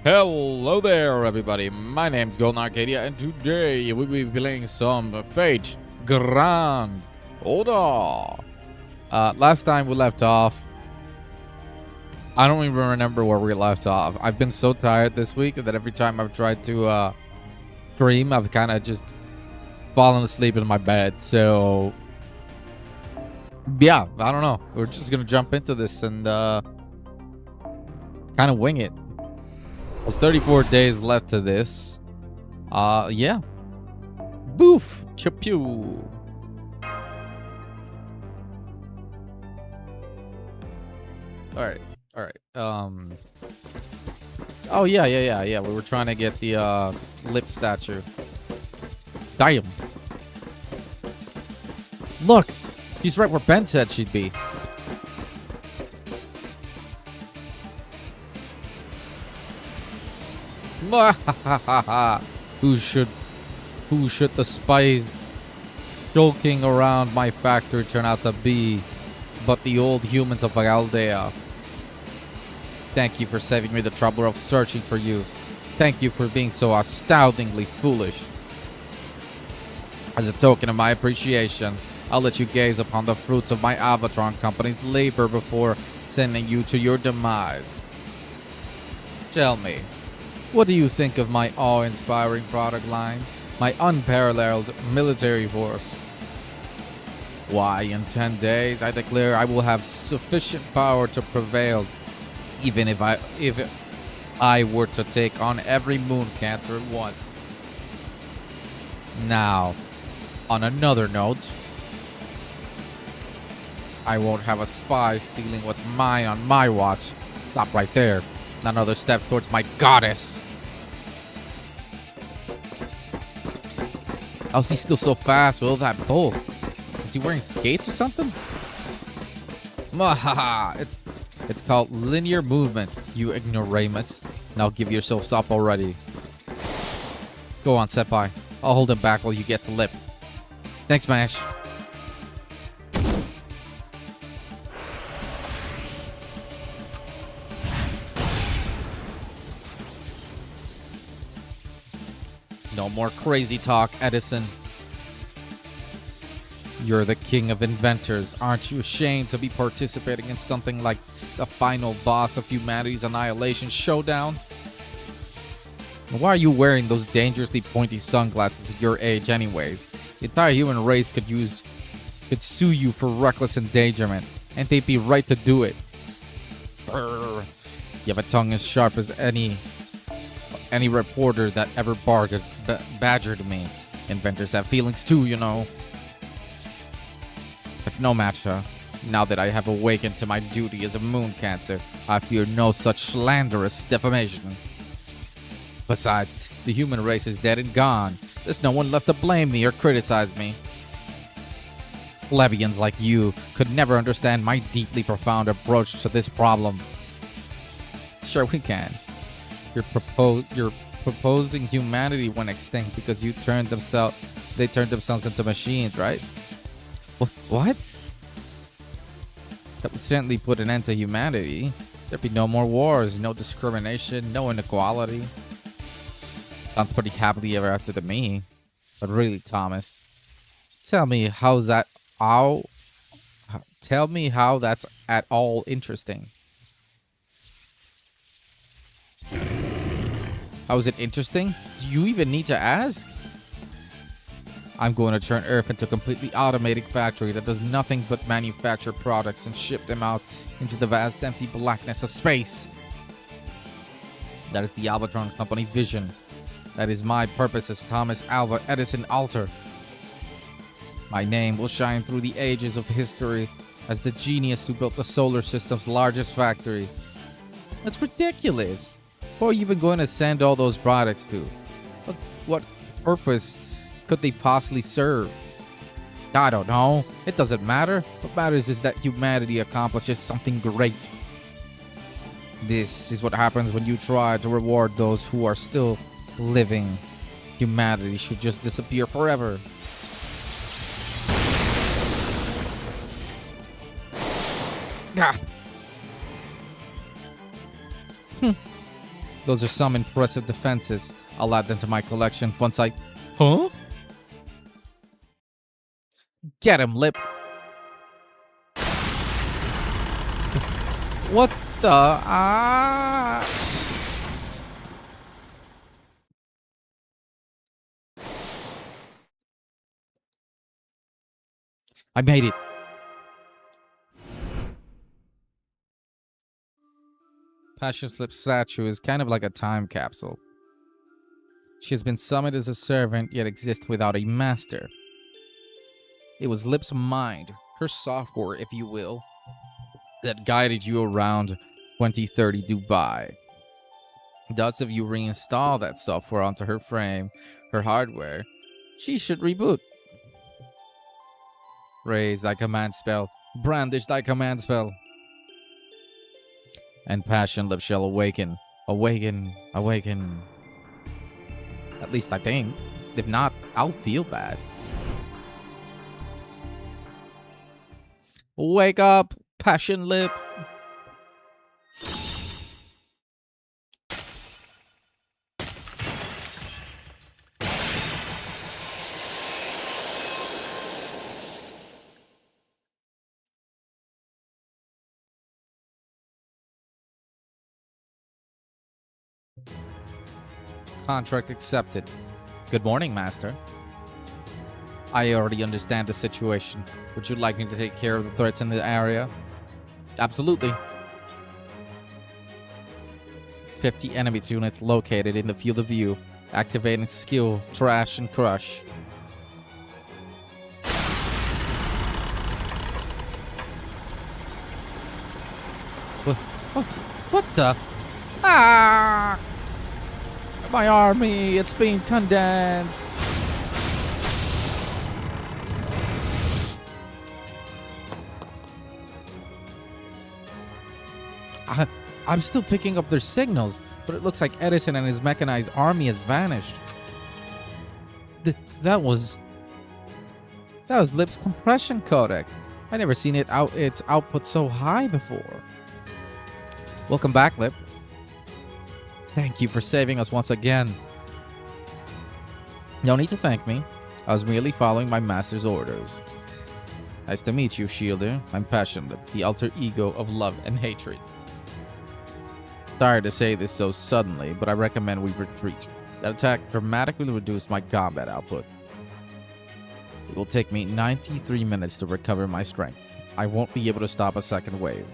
Hello there, everybody. My name's Golden Arcadia, and today we'll be playing some Fate Grand Order. Last time we left off, I don't even remember where we left off. I've been so tired this week that every time I've tried to stream, I've kind of just fallen asleep in my bed. So, yeah, I don't know. We're just gonna jump into this and kind of wing it. There's 34 days left to this. Yeah. Boof. Chapew. Alright. Alright. Oh, yeah. We were trying to get the lip statue. Damn. Look. She's right where Ben said she'd be. Who should the spies joking around my factory turn out to be but the old humans of Aldea? Thank you for saving me the trouble of searching for you. Thank you for being so astoundingly foolish. As a token of my appreciation, I'll let you gaze upon the fruits of my Alvatron company's labor before sending you to your demise. Tell me, what do you think of my awe-inspiring product line? My unparalleled military force? Why, in 10 days, I declare I will have sufficient power to prevail, even if I were to take on every moon cancer at once. Now, on another note, I won't have a spy stealing what's mine on my watch. Stop right there. Another step towards my goddess. How's he still so fast with all that bulk? Is he wearing skates or something? Mahaha! It's called linear movement, you ignoramus. Now give yourselves up already. Go on, Senpai. I'll hold him back while you get to lip. Thanks, Mash. No more crazy talk, Edison. You're the king of inventors. Aren't you ashamed to be participating in something like the final boss of humanity's annihilation showdown? Why are you wearing those dangerously pointy sunglasses at your age anyways? The entire human race could sue you for reckless endangerment, and they'd be right to do it. Brr. You have a tongue as sharp as any reporter that ever badgered me. Inventors have feelings too, you know. But no matter. Now that I have awakened to my duty as a moon cancer, I fear no such slanderous defamation. Besides, the human race is dead and gone. There's no one left to blame me or criticize me. Plebeians like you could never understand my deeply profound approach to this problem. Sure we can. You're proposing humanity went extinct because they turned themselves into machines, right? What? That would certainly put an end to humanity. There'd be no more wars, no discrimination, no inequality. Sounds pretty happily ever after to me. But really, Thomas, tell me how that's at all interesting. How is it interesting? Do you even need to ask? I'm going to turn Earth into a completely automated factory that does nothing but manufacture products and ship them out into the vast empty blackness of space. That is the Alvatron Company vision. That is my purpose as Thomas Alva Edison Alter. My name will shine through the ages of history as the genius who built the solar system's largest factory. That's ridiculous. Who are you even going to send all those products to? What purpose could they possibly serve? I don't know. It doesn't matter. What matters is that humanity accomplishes something great. This is what happens when you try to reward those who are still living. Humanity should just disappear forever. Ah. Those are some impressive defenses. I'll add them to my collection once I... Huh? Get him, Lip. What the... Ah... I made it. Passion Slip's statue is kind of like a time capsule. She has been summoned as a servant, yet exists without a master. It was Lip's mind, her software, if you will, that guided you around 2030 Dubai. Thus, if you reinstall that software onto her frame, her hardware, she should reboot. Raise thy command spell. Brandish thy command spell. And Passion Lip shall awaken. Awaken. Awaken. At least I think. If not, I'll feel bad. Wake up, Passion Lip. Contract accepted. Good morning, Master. I already understand the situation. Would you like me to take care of the threats in the area? Absolutely. 50 enemy units located in the field of view. Activating skill, trash and crush. What the? Ah! My army, it's being condensed. I'm still picking up their signals, but it looks like Edison and his mechanized army has vanished. That was Lip's compression codec. I never seen its output so high before. Welcome back, Lip. Thank you for saving us once again. No need to thank me. I was merely following my master's orders. Nice to meet you, Shielder. I'm Passion Lip, the alter ego of love and hatred. Sorry to say this so suddenly, but I recommend we retreat. That attack dramatically reduced my combat output. It will take me 93 minutes to recover my strength. I won't be able to stop a second wave.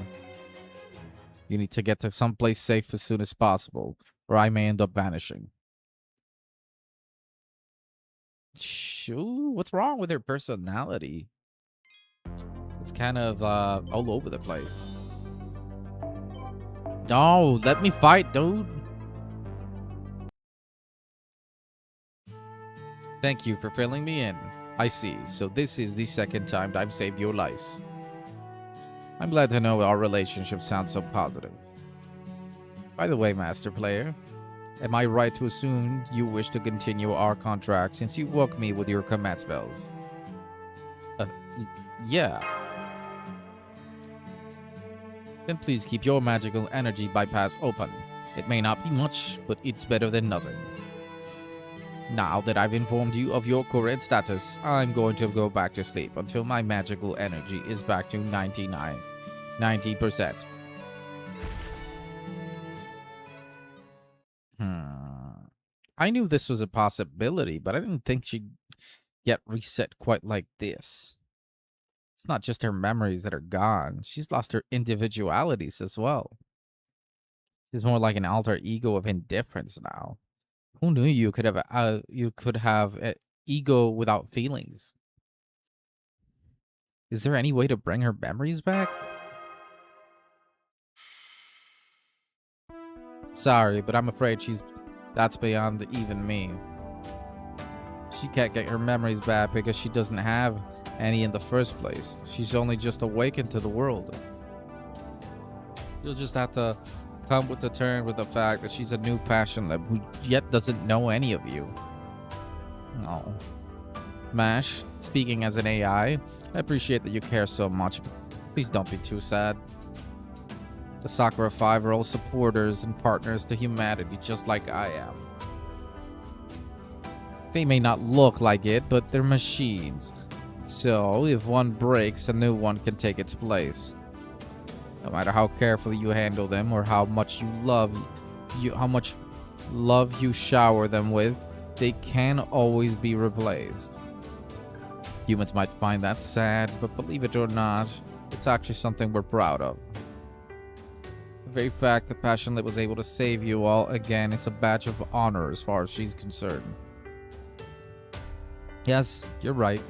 You need to get to someplace safe as soon as possible, or I may end up vanishing. Shoo, what's wrong with her personality? It's kind of all over the place. No, let me fight, dude. Thank you for filling me in. I see, so this is the second time I've saved your lives. I'm glad to know our relationship sounds so positive. By the way, Master Player, am I right to assume you wish to continue our contract since you woke me with your command spells? Yeah. Then please keep your magical energy bypass open. It may not be much, but it's better than nothing. Now that I've informed you of your current status, I'm going to go back to sleep until my magical energy is back to 90%. I knew this was a possibility, but I didn't think she'd get reset quite like this. It's not just her memories that are gone. She's lost her individualities as well. She's more like an alter ego of indifference now. Who knew you could have an ego without feelings? Is there any way to bring her memories back? Sorry, but I'm afraid that's beyond even me. She can't get her memories back because she doesn't have any in the first place. She's only just awakened to the world. You'll just have to come with the turn with the fact that she's a new Passion Lip who yet doesn't know any of you. No. Mash, speaking as an AI, I appreciate that you care so much, but please don't be too sad. The Sakura 5 are all supporters and partners to humanity, just like I am. They may not look like it, but they're machines. So, if one breaks, a new one can take its place. No matter how carefully you handle them or how much love you shower them with, they can always be replaced. Humans might find that sad, but believe it or not, it's actually something we're proud of. The very fact that Passion was able to save you all again is a badge of honor as far as she's concerned. Yes, you're right.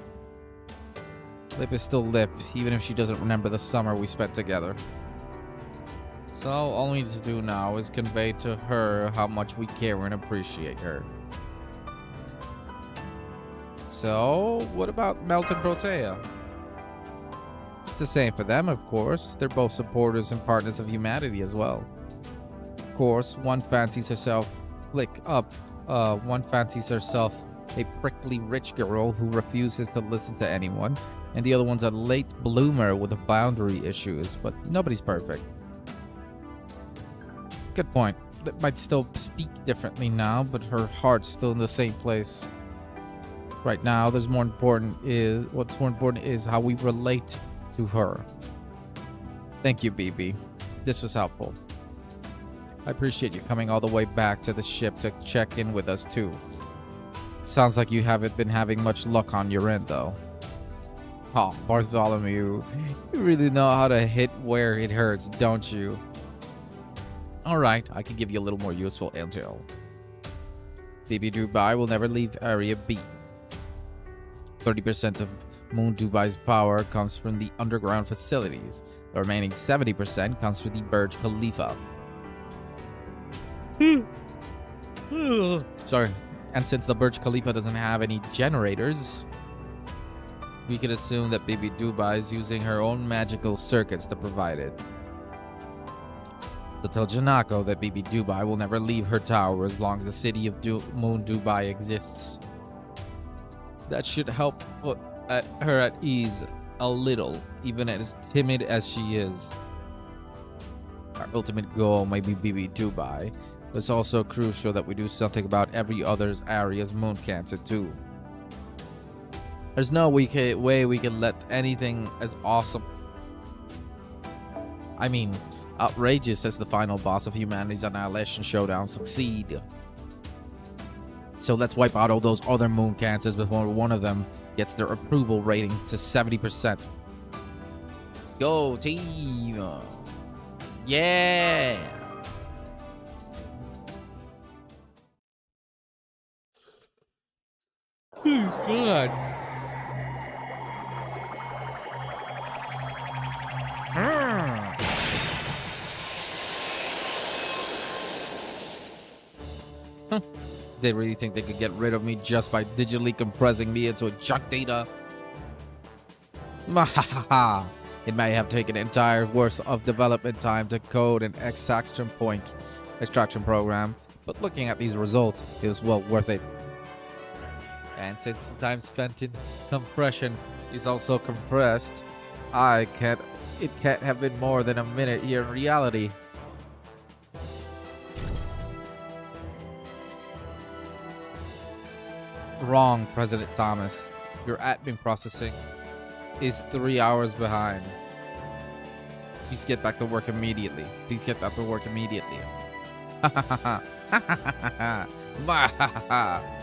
Lip is still Lip, even if she doesn't remember the summer we spent together. So, all we need to do now is convey to her how much we care and appreciate her. So, what about Melt and Protea? It's the same for them, of course. They're both supporters and partners of humanity as well. Of course, one fancies herself a prickly rich girl who refuses to listen to anyone, and the other one's a late bloomer with boundary issues, but nobody's perfect. Good point. That might still speak differently now, but her heart's still in the same place. Right now, what's more important is how we relate to her. Thank you, BB. This was helpful. I appreciate you coming all the way back to the ship to check in with us too. Sounds like you haven't been having much luck on your end, though. Oh, Bartholomew, you really know how to hit where it hurts, don't you? Alright, I can give you a little more useful intel. BB Dubai will never leave Area B. 30% of Moon Dubai's power comes from the underground facilities. The remaining 70% comes from the Burj Khalifa. Sorry. And since the Burj Khalifa doesn't have any generators, we can assume that Baby Dubai is using her own magical circuits to provide it. So tell Janako that Baby Dubai will never leave her tower as long as the city of Moon Dubai exists. That should help put her at ease a little, even as timid as she is. Our ultimate goal may be Baby Dubai, but it's also crucial that we do something about every other area's moon cancer too. There's no way we can let anything as awesome, outrageous as the final boss of humanity's Annihilation Showdown succeed. So let's wipe out all those other moon cancers before one of them gets their approval rating to 70%. Go team! Yeah! Oh, God. They really think they could get rid of me just by digitally compressing me into a junk data? Mahaha! It may have taken entire worth of development time to code an extraction program, but looking at these results, it was well worth it. And since the time spent in compression is also compressed, it can't have been more than a minute here in reality. Wrong, President Thomas. Your admin processing is 3 hours behind. Please get back to work immediately.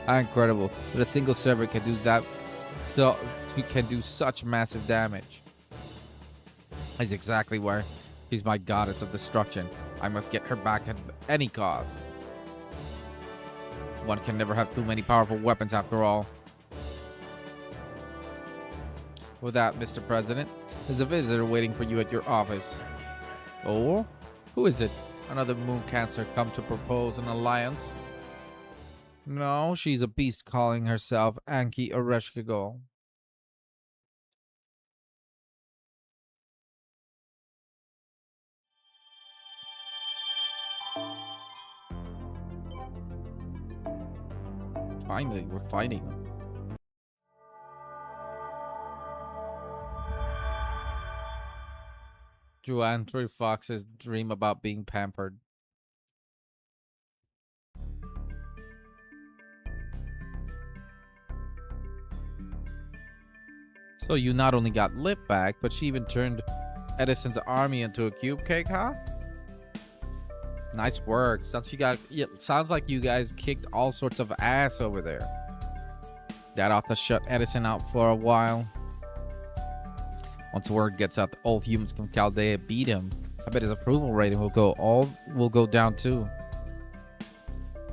Incredible. But a single server can do that. Can do such massive damage. That's exactly where she's my goddess of destruction. I must get her back at any cost. One can never have too many powerful weapons after all. With that, Mr. President, there's a visitor waiting for you at your office. Oh? Who is it? Another moon cancer come to propose an alliance? No, she's a beast calling herself Anki Oreshkigal. Finally, we're fighting. Andrew Fox's dream about being pampered. So you not only got Lip back, but she even turned Edison's army into a cube cake, huh? Nice work. Sounds like you guys kicked all sorts of ass over there. That ought to shut Edison out for a while. Once word gets out, the old humans from Chaldea beat him. I bet his approval rating will go down too.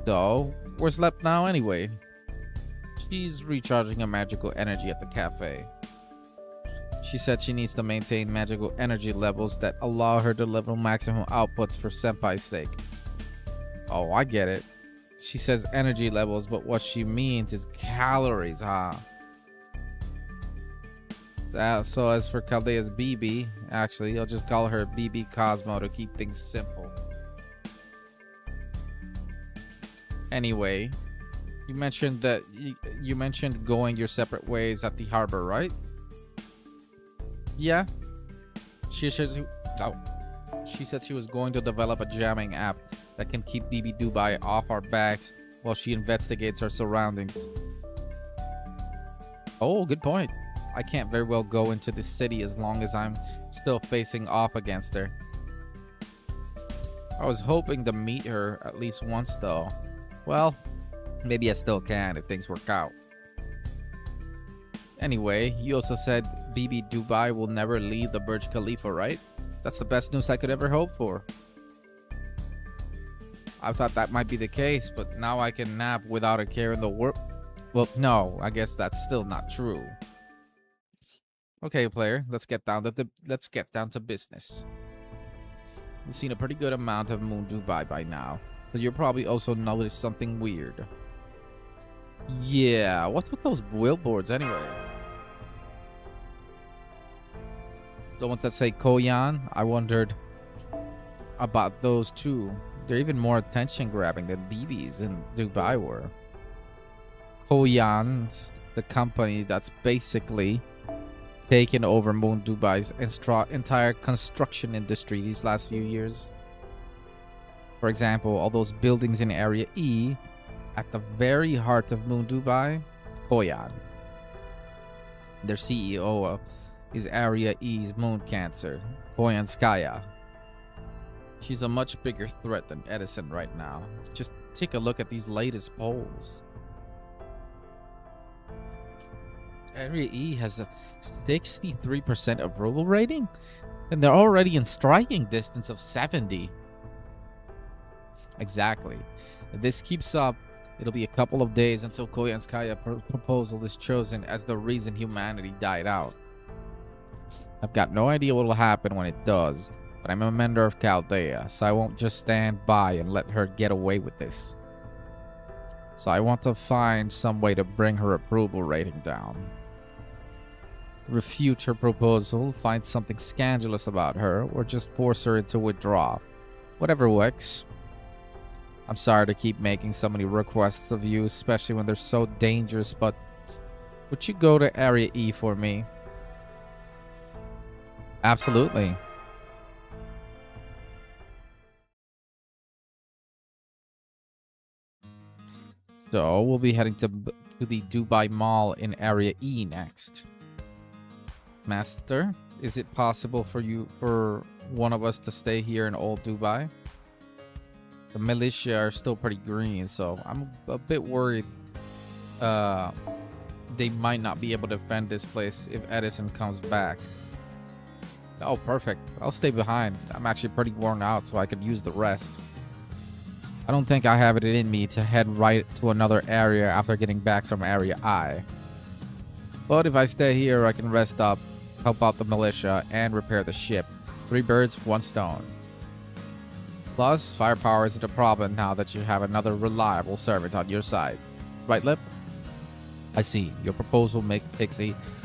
So, where's Lep now anyway? She's recharging her magical energy at the cafe. She said she needs to maintain magical energy levels that allow her to level maximum outputs for Senpai's sake. Oh, I get it. She says energy levels, but what she means is calories, huh? So as for Chaldea's BB, actually, I'll just call her BB Cosmo to keep things simple. Anyway, you mentioned that you mentioned going your separate ways at the harbor, right? Yeah. She said she was going to develop a jamming app that can keep BB Dubai off our backs while she investigates our surroundings. Oh, good point. I can't very well go into the city as long as I'm still facing off against her. I was hoping to meet her at least once though. Well, maybe I still can if things work out. Anyway, you also said BB Dubai will never leave the Burj Khalifa, right? That's the best news I could ever hope for. I thought that might be the case, but now I can nap without a care in the world. Well, no, I guess that's still not true. Okay, player, let's get down to business. We've seen a pretty good amount of Moon Dubai by now, but you'll probably also notice something weird. Yeah, what's with those billboards anyway? The ones that say Koyan, I wondered about those too. They're even more attention-grabbing than BBs in Dubai were. Koyan's the company that's basically taken over Moon Dubai's entire construction industry these last few years. For example, all those buildings in Area E, at the very heart of Moon Dubai, Koyan. Their CEO is Area E's Moon Cancer, Koyanskaya. She's a much bigger threat than Edison right now. Just take a look at these latest polls. Area E has a 63% approval rating, and they're already in striking distance of 70. Exactly. If this keeps up, it'll be a couple of days until Koyanskaya proposal is chosen as the reason humanity died out. I've got no idea what will happen when it does, but I'm a member of Chaldea, so I won't just stand by and let her get away with this. So I want to find some way to bring her approval rating down. Refute her proposal, find something scandalous about her, or just force her into withdrawal. Whatever works. I'm sorry to keep making so many requests of you, especially when they're so dangerous, but would you go to Area E for me? Absolutely. So we'll be heading to the Dubai Mall in Area E next. Master, is it possible for one of us to stay here in Old Dubai? The militia are still pretty green, so I'm a bit worried they might not be able to defend this place if Edison comes back. Oh, perfect. I'll stay behind. I'm actually pretty worn out, so I could use the rest. I don't think I have it in me to head right to another area after getting back from Area I. But if I stay here, I can rest up, help out the militia, and repair the ship. 3 birds, 1 stone. Plus, firepower isn't a problem now that you have another reliable servant on your side. Right, Lip? I see. Your proposal takes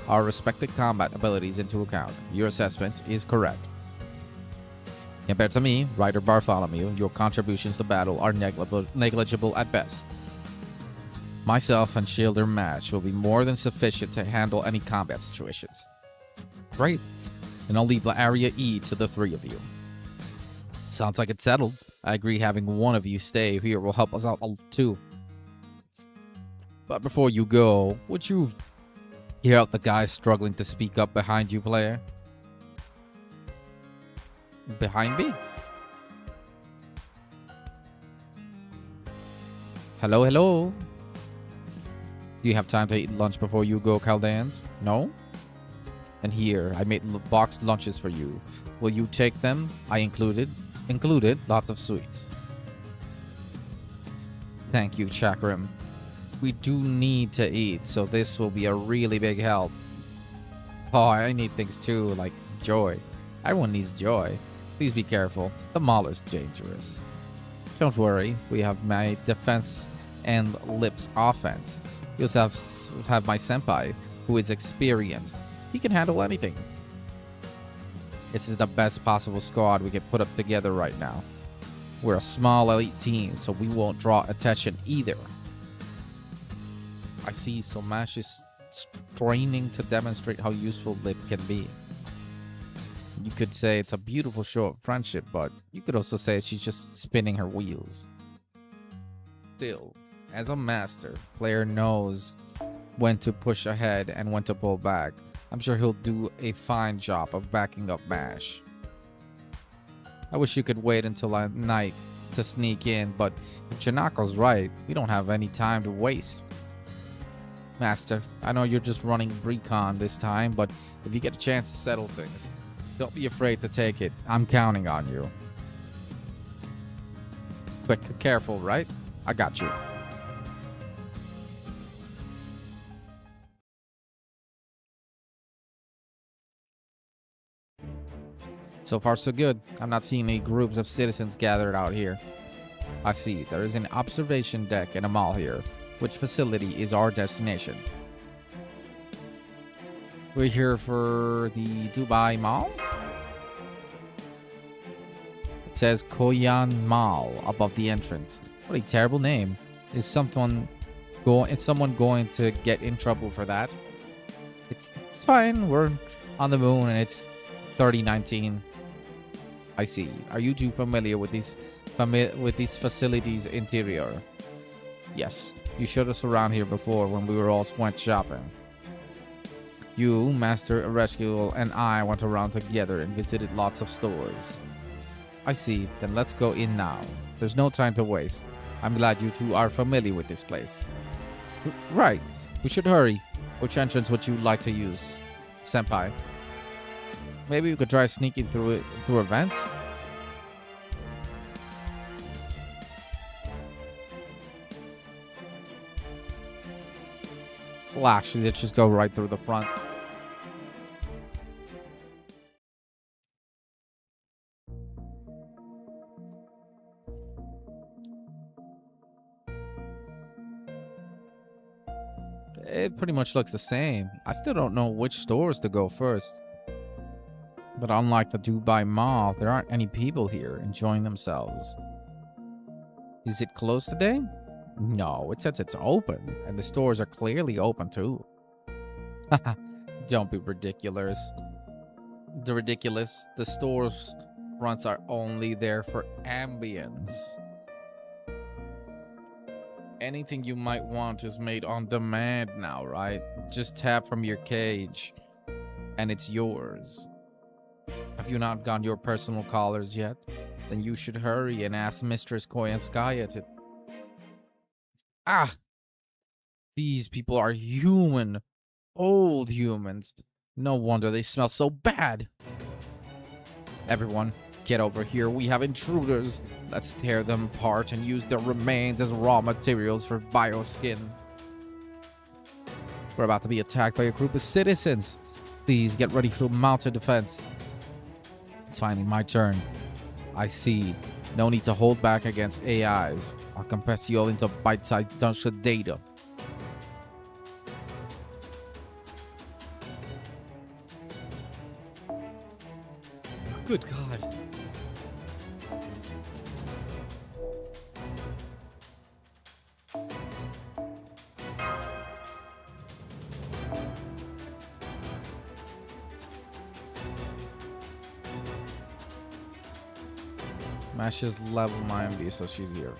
our respective combat abilities into account. Your assessment is correct. Compared to me, Ryder Bartholomew, your contributions to battle are negligible at best. Myself and Shielder Mash will be more than sufficient to handle any combat situations. Great. and I'll leave Area E to the three of you. Sounds like it's settled. I agree having one of you stay here will help us out too. But before you go, would you hear out the guy struggling to speak up behind you, player? Behind me? Hello, hello. Do you have time to eat lunch before you go, Chaldeans? No? And here, I made boxed lunches for you. Will you take them? I included lots of sweets. Thank you, Chakram. We do need to eat, so this will be a really big help. Oh, I need things too, like joy. Everyone needs joy. Please be careful. The mall is dangerous. Don't worry, we have my defense and Lip's offense. We also have my senpai, who is experienced. He can handle anything. This is the best possible squad we can put up together right now. We're a small elite team, so we won't draw attention either. I see, so Mash is straining to demonstrate how useful Lip can be. You could say it's a beautiful show of friendship, but you could also say she's just spinning her wheels. Still, as a master, player knows when to push ahead and when to pull back. I'm sure he'll do a fine job of backing up Mash. I wish you could wait until night to sneak in, but if Chinako's right, we don't have any time to waste. Master, I know you're just running recon this time, but if you get a chance to settle things, don't be afraid to take it. I'm counting on you. But careful, right? I got you. So far, so good. I'm not seeing any groups of citizens gathered out here. I see. There is an observation deck and a mall here. Which facility is our destination? We're here for the Dubai Mall. It says Koyan Mall above the entrance. What a terrible name. Is someone going to get in trouble for that? It's fine. We're on the moon and it's 3019. I see. Are you two familiar with these facilities' interior? Yes. You showed us around here before when we all went shopping. You, Master Ereskiel, and I went around together and visited lots of stores. I see. Then let's go in now. There's no time to waste. I'm glad you two are familiar with this place. Right. We should hurry. Which entrance would you like to use, Senpai? Maybe we could try sneaking through a vent? Well, actually, let's just go right through the front. It pretty much looks the same. I still don't know which stores to go first. But unlike the Dubai Mall, there aren't any people here enjoying themselves. Is it closed today? No, it says it's open, and the stores are clearly open too. Haha, don't be ridiculous. The stores fronts are only there for ambience. Anything you might want is made on demand now, right? Just tap from your cage, and it's yours. Have you not gotten your personal collars yet? Then you should hurry and ask Mistress Koyanskaya to... Ah! These people are human. Old humans. No wonder they smell so bad. Everyone, get over here. We have intruders. Let's tear them apart and use their remains as raw materials for bioskin. We're about to be attacked by a group of citizens. Please get ready to mount a defense. It's finally my turn. I see. No need to hold back against AIs. I'll compress you all into bite-sized chunks of data. Good God. Mashes level my MD, so she's here.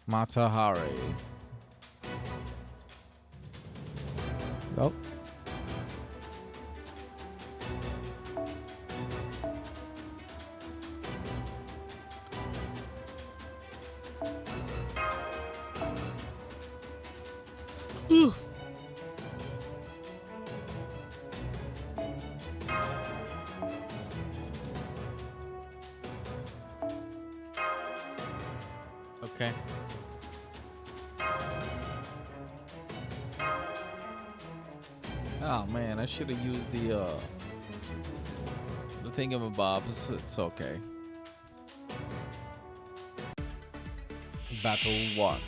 Matahari. Oh. Okay. Oh man, I should have used the thingamabob. It's okay. Battle 1.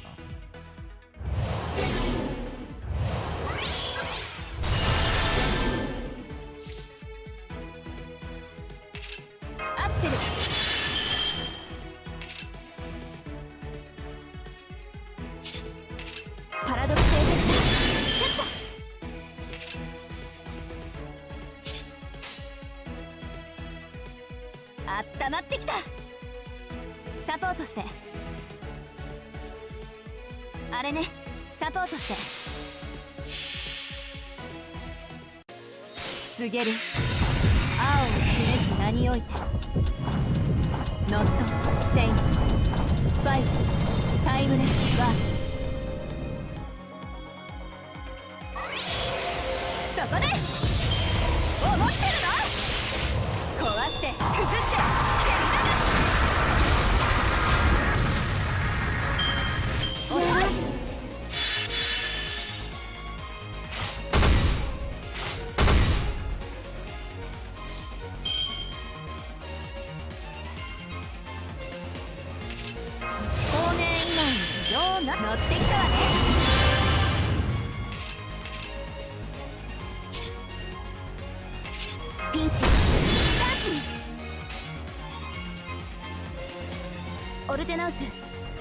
オルテナウス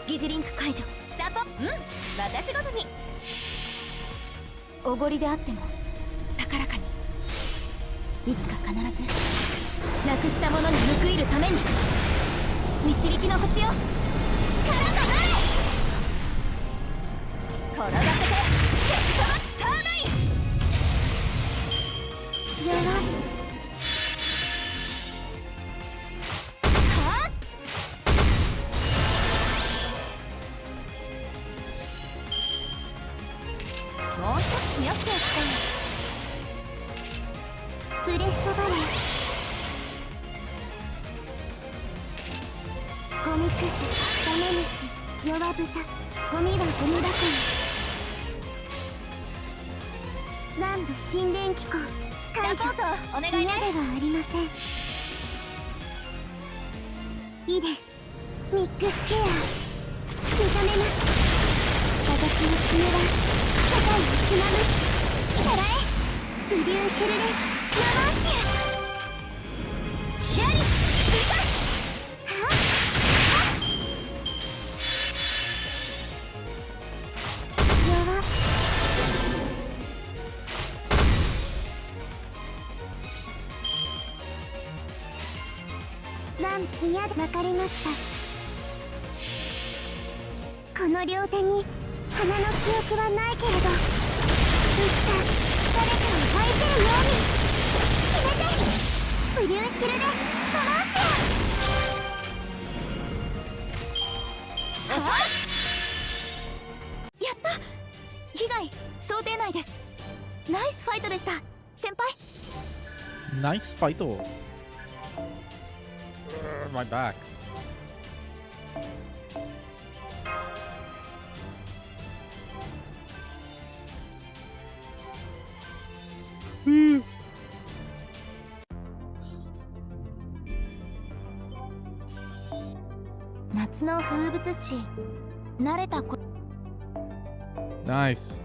疑似リンク解除。サポ私好み。おごりであっても高らかに、いつか必ずなくしたものに報いるために、導きの星よ、力となれ。転がせて結果はスターナイン。やばい。もう一つよくやった。プレストバレー、ゴミクス、ダメ虫、弱豚、ゴミはゴミ箱に。南部神殿機構解除。サポートお願いね。嫌ではありません。いいです。ミックスケア認めます。私の爪は世界をつなぐ。さらえブリューヒルレ・ナマーシュ。やり追加。はっ弱っ。嫌で分かりました。この両手に花の記憶はないけれど、いつか誰かを愛せるように決めて。ブリューヒルレ・ナマーシュ。はっやった。被害想定内です。ナイスファイトでした先輩。ナイスファイト。My back. 夏の風物詩慣れたこ Nice.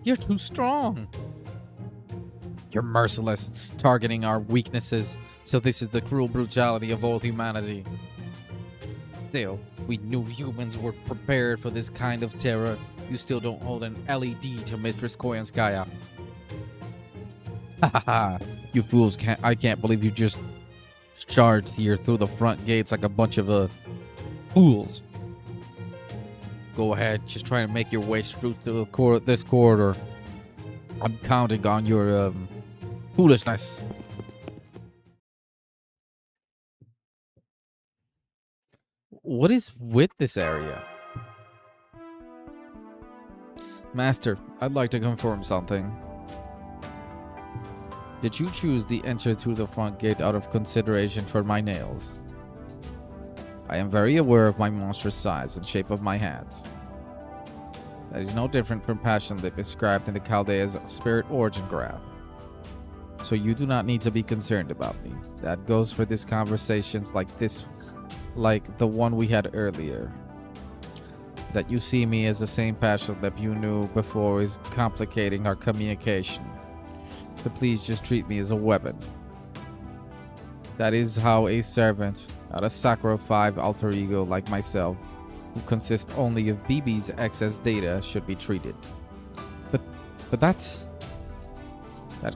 You're too strong. You're merciless, targeting our weaknesses. So this is the cruel brutality of all humanity. Still, we knew humans were prepared for this kind of terror. You still don't hold an LED to Mistress Koyanskaya. Ha ha ha. You fools I can't believe you just charged here through the front gates like a bunch of fools. Go ahead, just try to make your way through to this corridor. I'm counting on your foolishness. What is with this area? Master, I'd like to confirm something. Did you choose the entry through the front gate out of consideration for my nails? I am very aware of my monstrous size and shape of my hands. That is no different from passion lip inscribed in the Chaldea's spirit origin graph. So you do not need to be concerned about me. That goes for these conversations like the one we had earlier. That you see me as the same passion lip you knew before is complicating our communication. So please just treat me as a weapon. That is how a servant, not a Sakura 5 alter ego like myself, who consists only of BB's excess data, should be treated. But that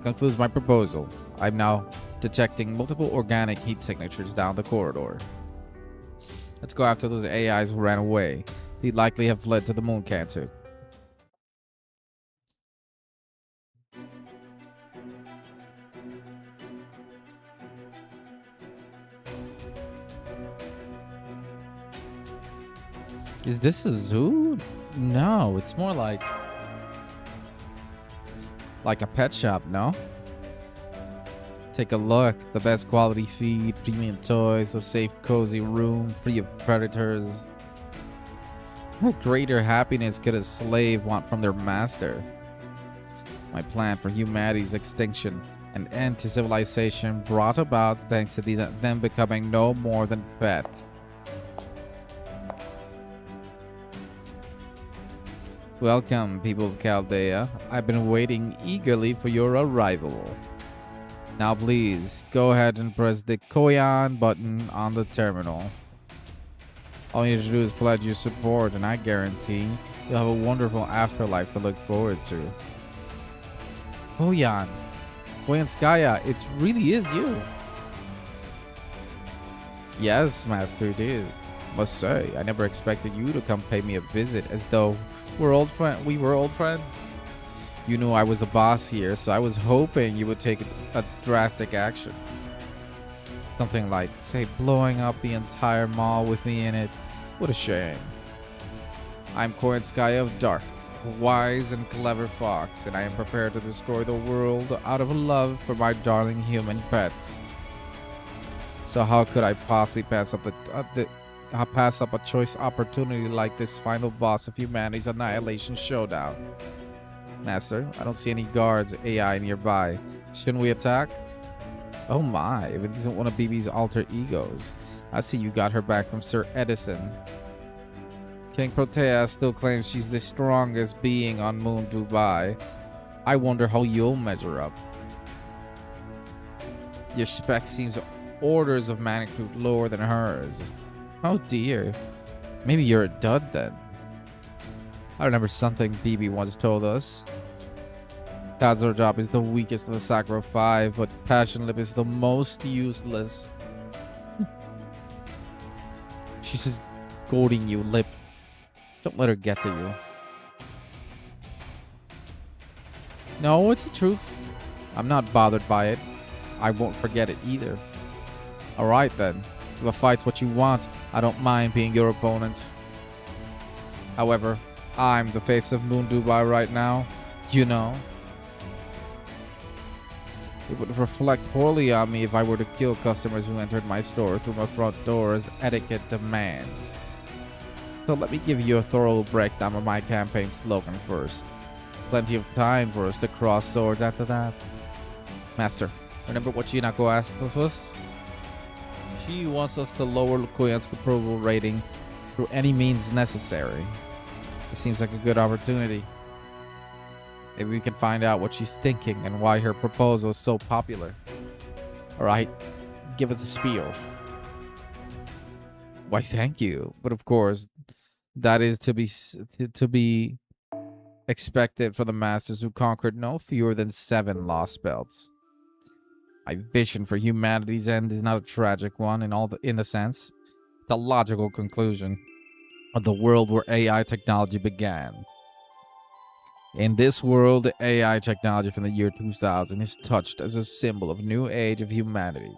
concludes my proposal. I'm now detecting multiple organic heat signatures down the corridor. Let's go after those AIs who ran away. They'd likely have fled to the moon cancer. Is this a zoo? No, it's more like a pet shop, no? Take a look. The best quality feed, premium toys, a safe, cozy room, free of predators. What greater happiness could a slave want from their master? My plan for humanity's extinction and end to civilization brought about thanks to them becoming no more than pets. Welcome, people of Chaldea. I've been waiting eagerly for your arrival. Now please, go ahead and press the Koyan button on the terminal. All you need to do is pledge your support, and I guarantee you'll have a wonderful afterlife to look forward to. Koyan, Koyanskaya, it really is you. Yes, Master, it is. Must say, I never expected you to come pay me a visit, as though we were old friends. You knew I was a boss here, so I was hoping you would take a drastic action. Something like, say, blowing up the entire mall with me in it. What a shame. I'm Koyanskaya of Dark, a wise and clever fox, and I am prepared to destroy the world out of love for my darling human pets. So how could I possibly pass up a choice opportunity like this final boss of humanity's annihilation showdown? Master, I don't see any guards, AI nearby. Shouldn't we attack? Oh my, if it isn't one of BB's alter egos. I see you got her back from Sir Edison. King Protea still claims she's the strongest being on Moon Dubai. I wonder how you'll measure up. Your spec seems orders of magnitude lower than hers. Oh dear. Maybe you're a dud then. I remember something BB once told us. Kazorjop is the weakest of the Sakura 5, but Passion Lip is the most useless. She's just goading you, Lip. Don't let her get to you. No, it's the truth. I'm not bothered by it. I won't forget it either. Alright then. If a fight's what you want, I don't mind being your opponent. However, I'm the face of Moon Dubai right now. You know. It would reflect poorly on me if I were to kill customers who entered my store through my front door as etiquette demands. So let me give you a thorough breakdown of my campaign slogan first. Plenty of time for us to cross swords after that. Master, remember what Shinako asked of us? She wants us to lower Koyan's approval rating through any means necessary. It seems like a good opportunity. Maybe we can find out what she's thinking and why her proposal is so popular. Alright, give it the spiel. Why, thank you. But of course, that is to be expected for the masters who conquered no fewer than 7 lost belts. My vision for humanity's end is not a tragic one in the sense. It's a logical conclusion of the world where AI technology began. In this world, AI technology from the year 2000 is touched as a symbol of new age of humanity.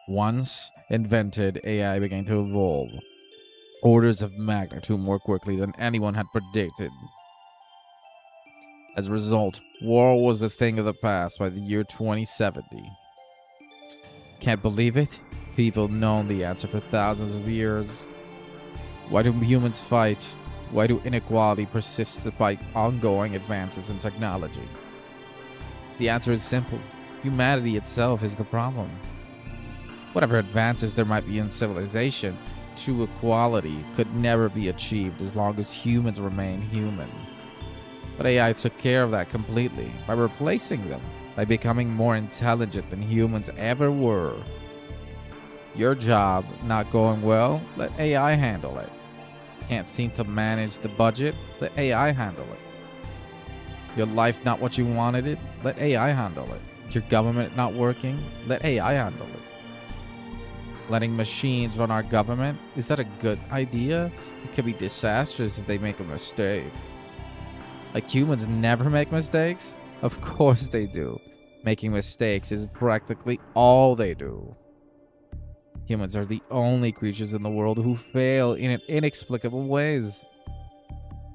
Once invented, AI began to evolve orders of magnitude more quickly than anyone had predicted. As a result, war was a thing of the past by the year 2070. Can't believe it? People have known the answer for thousands of years. Why do humans fight? Why do inequality persist despite ongoing advances in technology? The answer is simple. Humanity itself is the problem. Whatever advances there might be in civilization, true equality could never be achieved as long as humans remain human. But AI took care of that completely by replacing them, by becoming more intelligent than humans ever were. Your job not going well, let AI handle it. Can't seem to manage the budget, let AI handle it. Your life not what you wanted it, let AI handle it. Your government not working, let AI handle it. Letting machines run our government, is that a good idea? It can be disastrous if they make a mistake. Like humans never make mistakes? Of course they do. Making mistakes is practically all they do. Humans are the only creatures in the world who fail in inexplicable ways.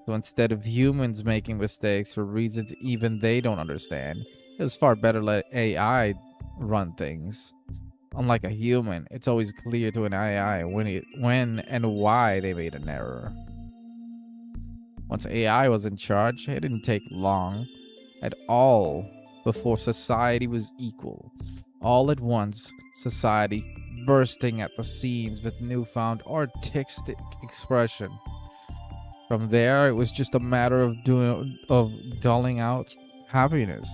So instead of humans making mistakes for reasons even they don't understand, it's far better let AI run things. Unlike a human, it's always clear to an AI when and why they made an error. Once AI was in charge, it didn't take long at all before society was equal. All at once, society bursting at the seams with newfound artistic expression. From there, it was just a matter of dulling out happiness.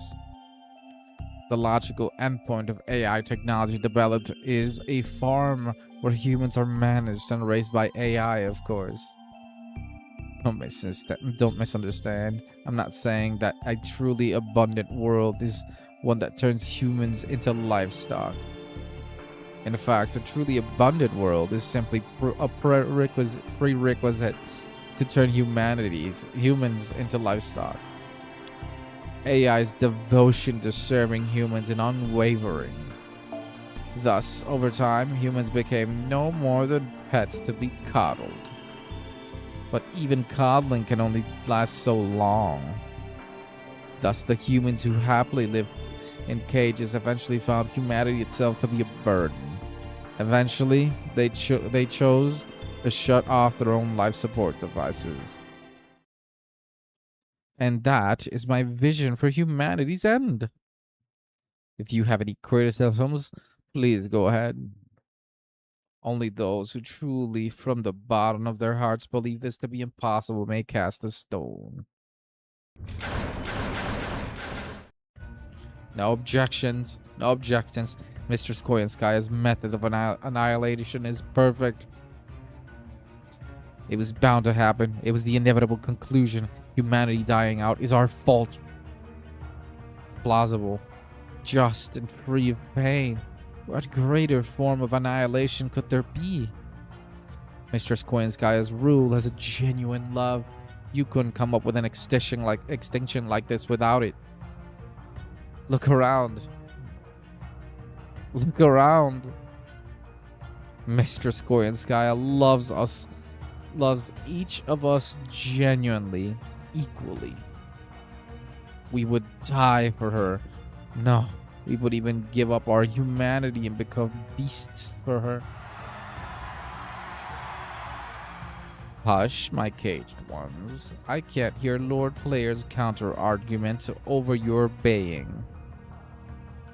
The logical endpoint of AI technology developed is a farm where humans are managed and raised by AI, of course. Don't misunderstand. I'm not saying that a truly abundant world is one that turns humans into livestock. In fact, a truly abundant world is simply a prerequisite to turn humans into livestock. AI's devotion to serving humans is unwavering. Thus, over time, humans became no more than pets to be coddled. But even coddling can only last so long. Thus, the humans who happily lived in cages eventually found humanity itself to be a burden. Eventually, they chose to shut off their own life support devices. And that is my vision for humanity's end. If you have any criticisms, please go ahead. Only those who truly, from the bottom of their hearts, believe this to be impossible may cast a stone. No objections. No objections. Mr. Skoyanskaya's method of annihilation is perfect. It was bound to happen. It was the inevitable conclusion. Humanity dying out is our fault. It's plausible, just, and free of pain. What greater form of annihilation could there be? Mistress Koyanskaya's rule has a genuine love. You couldn't come up with an extinction like this without it. Look around. Look around. Mistress Koyanskaya loves us. Loves each of us genuinely, equally. We would die for her. No, we would even give up our humanity and become beasts for her. Hush, my caged ones. I can't hear Lord Player's counter-argument over your baying.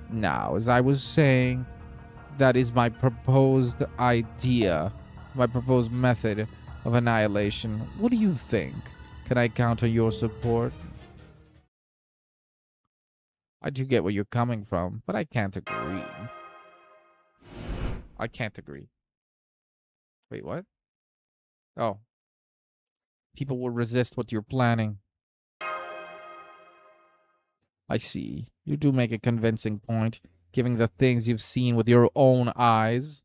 Now, as I was saying, that is my proposed idea, my proposed method of annihilation. What do you think? Can I count on your support? I do get where you're coming from, but I can't agree. I can't agree. Wait, what? Oh. People will resist what you're planning. I see. You do make a convincing point, given the things you've seen with your own eyes.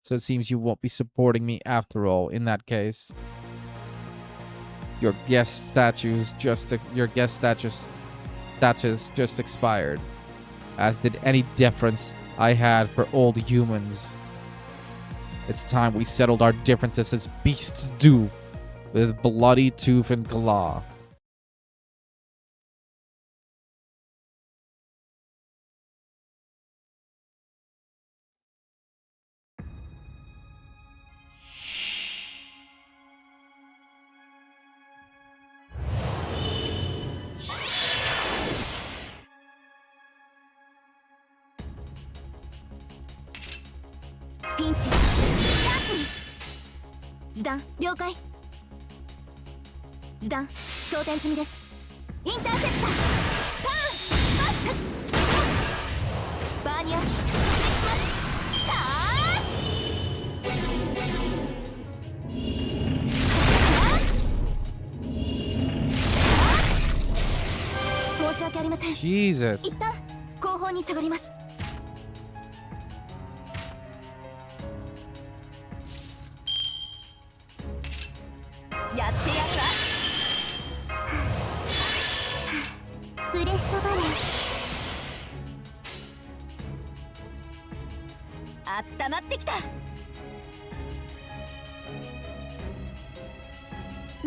So it seems you won't be supporting me after all, in that case. Your guest status just expired, as did any deference I had for old humans. It's time we settled our differences as beasts do, with bloody tooth and claw. Pinch. チャンスに。示弾了解。示弾装填済みです。インターセプターターンマスクバーニア突撃します。ターン申し訳ありません。Jesus. 一旦後方に下がります。やってやるわ。ブレストバレー。あったまってきた。わ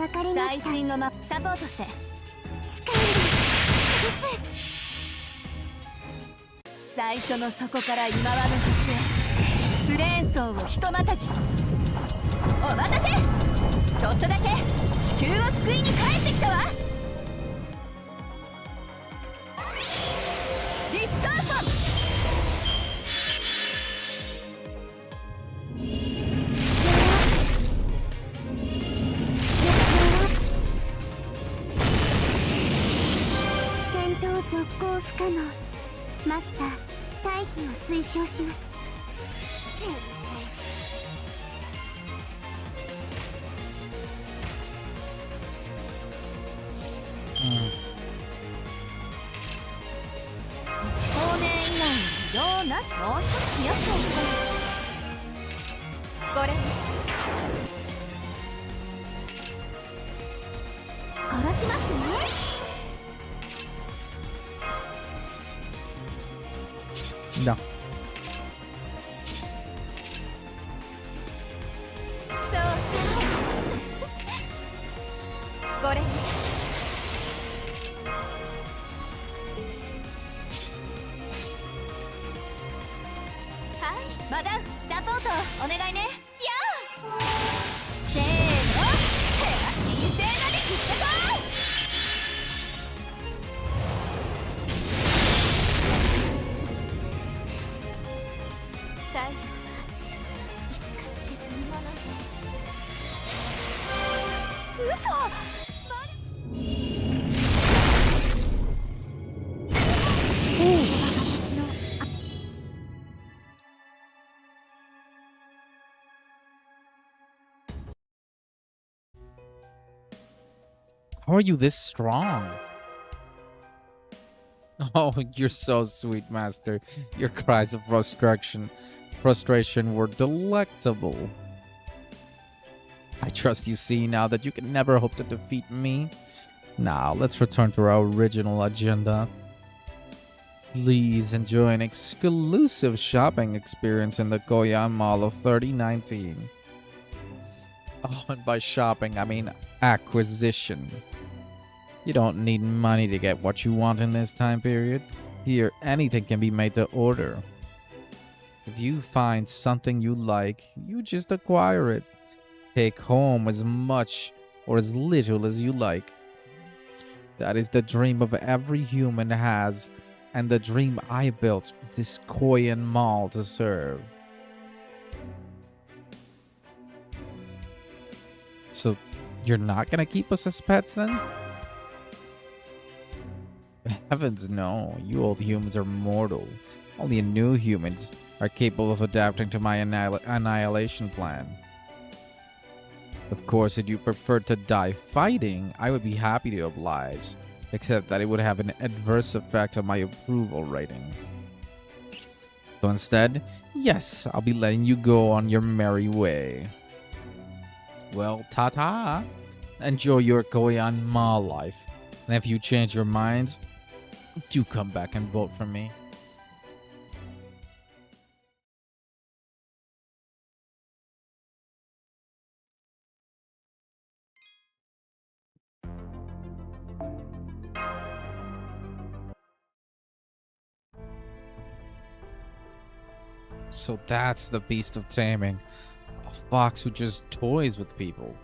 かりました。最新のサポートして。使える。潰す。最初の底から今はの星へ。プレーン層をひとまたぎ。お待たせ。ちょっとだけ地球を救いに帰ってきたわ。ディストーション。戦闘続行不可能。マスター退避を推奨します。なし、もう一つ増やしておくこれ殺しますね。No. そうこれマダム、サポートお願いね。やあせーの、陰性なでいってこい。太陽はいつか沈むものね。嘘。How are you this strong? Oh, you're so sweet, Master. Your cries of frustration were delectable. I trust you see now that you can never hope to defeat me. Now, let's return to our original agenda. Please enjoy an exclusive shopping experience in the Koyan Mall of 3019. Oh, and by shopping, I mean acquisition. You don't need money to get what you want in this time period. Here, anything can be made to order. If you find something you like, you just acquire it. Take home as much or as little as you like. That is the dream of every human has, and the dream I built this Koyan Mall to serve. So, you're not gonna keep us as pets then? Heavens no, you old humans are mortal. Only new humans are capable of adapting to my annihilation plan. Of course, if you prefer to die fighting, I would be happy to oblige, except that it would have an adverse effect on my approval rating. So instead, yes, I'll be letting you go on your merry way. Well, ta-ta! Enjoy your Koyan Mall life. And if you change your minds, do come back and vote for me. So that's the beast of taming. A fox who just toys with people.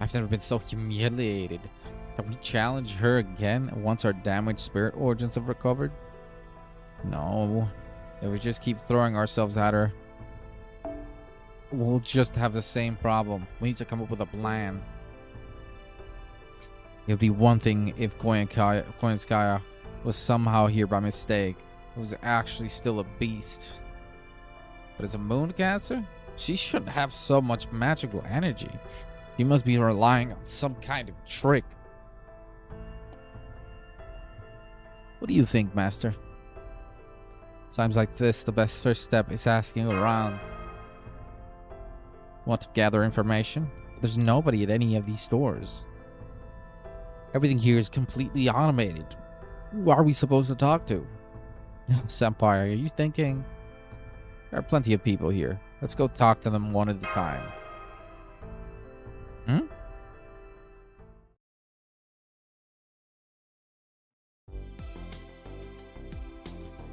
I've never been so humiliated. Can we challenge her again once our damaged spirit origins have recovered? No. If we just keep throwing ourselves at her, we'll just have the same problem. We need to come up with a plan. It would be one thing if Koyanskaya was somehow here by mistake. It was actually still a beast. But as a moon cancer, she shouldn't have so much magical energy. She must be relying on some kind of trick. What do you think, Master? Times like this, the best first step is asking around. Want to gather information? There's nobody at any of these stores. Everything here is completely automated. Who are we supposed to talk to? Senpai, are you thinking? There are plenty of people here. Let's go talk to them one at a time. Hmm?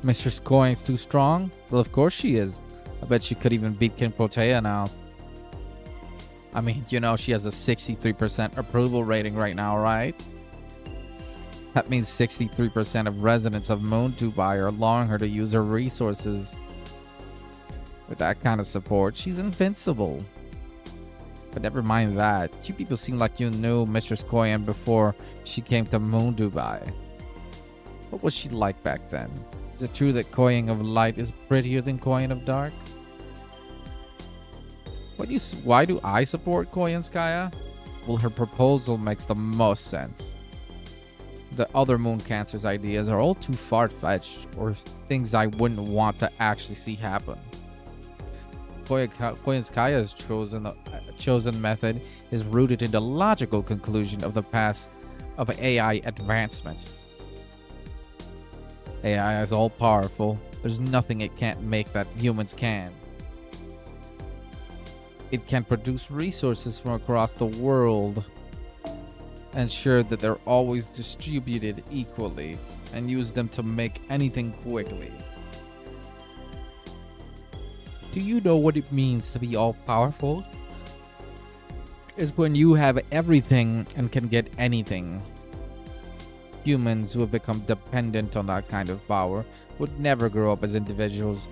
Mistress Coin's too strong? Well, of course she is. I bet she could even beat King Protea now. I mean, you know she has a 63% approval rating right now, right? That means 63% of residents of Moon Dubai are allowing her to use her resources. With that kind of support, she's invincible. But never mind that. You people seem like you knew Mistress Koyan before she came to Moon Dubai. What was she like back then? Is it true that Koyan of Light is prettier than Koyan of Dark? Why do I support Koyanskaya? Well, her proposal makes the most sense. The other Moon Cancer's ideas are all too far-fetched, or things I wouldn't want to actually see happen. Koyanskaya's chosen method is rooted in the logical conclusion of the past of AI advancement. AI is all-powerful. There's nothing it can't make that humans can. It can produce resources from across the world, ensure that they're always distributed equally, and use them to make anything quickly. Do you know what it means to be all-powerful? It's when you have everything and can get anything. Humans who have become dependent on that kind of power would never grow up as individuals,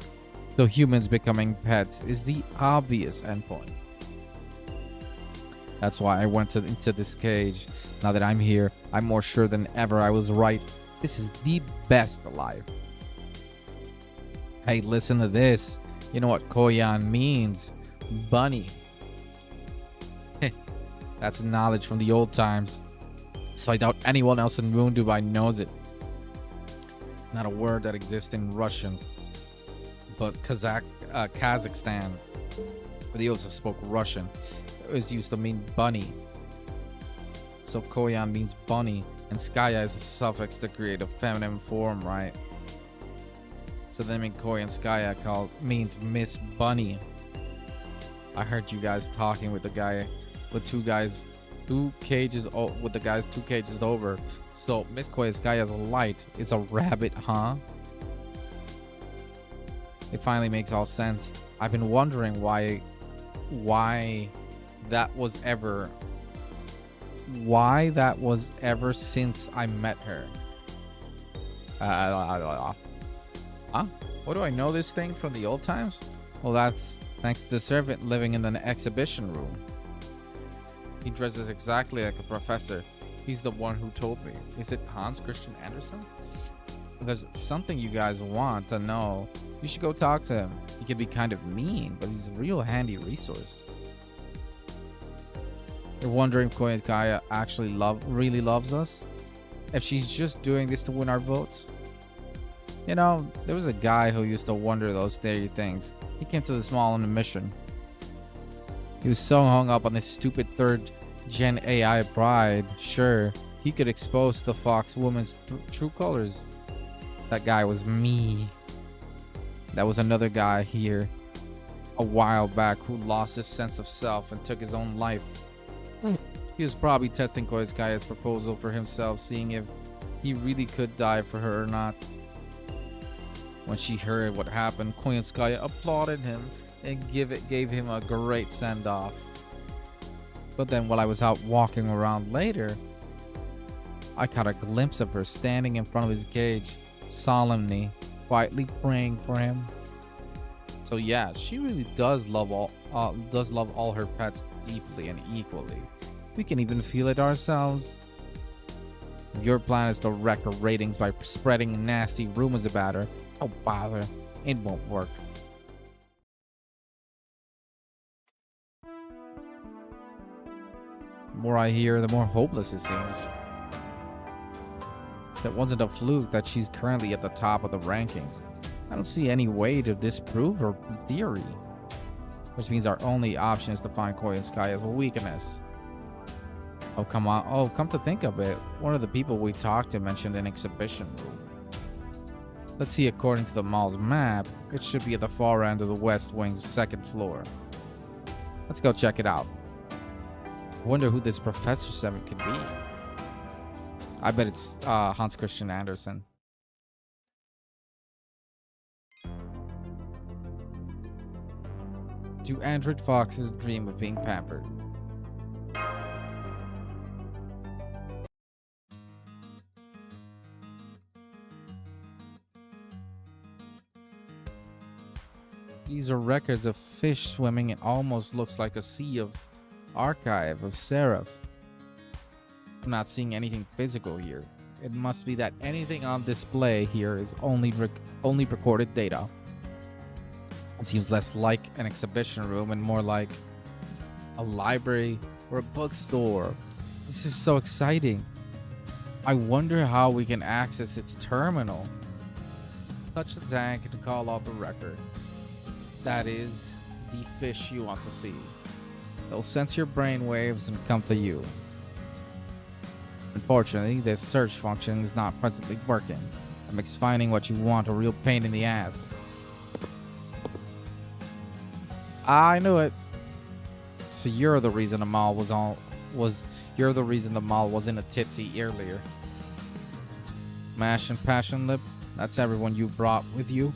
so humans becoming pets is the obvious endpoint. That's why I went into this cage. Now that I'm here, I'm more sure than ever I was right. This is the best alive. Hey, listen to this. You know what Koyan means? Bunny. That's knowledge from the old times. So I doubt anyone else in Moon Dubai knows it. Not a word that exists in Russian. But Kazakhstan, where they also spoke Russian, it was used to mean bunny. So Koyan means bunny, and Skaya is a suffix to create a feminine form, right? So then in Koyanskaya means Miss Bunny. I heard you guys talking with two guys With the guys 2 cages over. So Miss Koyaskaya's light is a rabbit, huh? It finally makes all sense. I've been wondering why that was ever since I met her. Huh? What do I know this thing from the old times? Well, that's thanks to the servant living in the exhibition room. He dresses exactly like a professor. He's the one who told me. Is it Hans Christian Andersen? If there's something you guys want to know, you should go talk to him. He can be kind of mean, but he's a real handy resource. You're wondering if Koyaskaya actually really loves us? If she's just doing this to win our votes? You know, there was a guy who used to wonder those theory things. He came to the mall on a mission. He was so hung up on this stupid third-gen AI pride. Sure, he could expose the Fox woman's true colors. That guy was me. That was another guy here a while back who lost his sense of self and took his own life. He was probably testing Koyaskaya's proposal for himself, seeing if he really could die for her or not. When she heard what happened, Koyanskaya applauded him and gave him a great send-off. But then while I was out walking around later, I caught a glimpse of her standing in front of his cage, solemnly, quietly praying for him. So yeah, she really does love all her pets deeply and equally. We can even feel it ourselves. Your plan is to wreck her ratings by spreading nasty rumors about her. Oh bother, it won't work. The more I hear, the more hopeless it seems. That wasn't a fluke that she's currently at the top of the rankings. I don't see any way to disprove her theory. Which means our only option is to find Koyanskaya's weakness. Oh, come on. Oh, come to think of it, one of the people we talked to mentioned an exhibition room. Let's see, according to the mall's map, it should be at the far end of the West Wing's second floor. Let's go check it out. I wonder who this Professor 7 could be. I bet it's Hans Christian Andersen. Do android foxes dream of being pampered? These are records of fish swimming. It almost looks like a sea of archive of Seraph. I'm not seeing anything physical here. It must be that anything on display here is only recorded data. It seems less like an exhibition room and more like a library or a bookstore. This is so exciting. I wonder how we can access its terminal. Touch the tank to call out the record. That is the fish you want to see. They'll sense your brain waves and come to you. Unfortunately, this search function is not presently working. It makes finding what you want a real pain in the ass. I knew it. So you're the reason the mall you're the reason the mall was in a titsy earlier. Mash and Passion Lip, that's everyone you brought with you.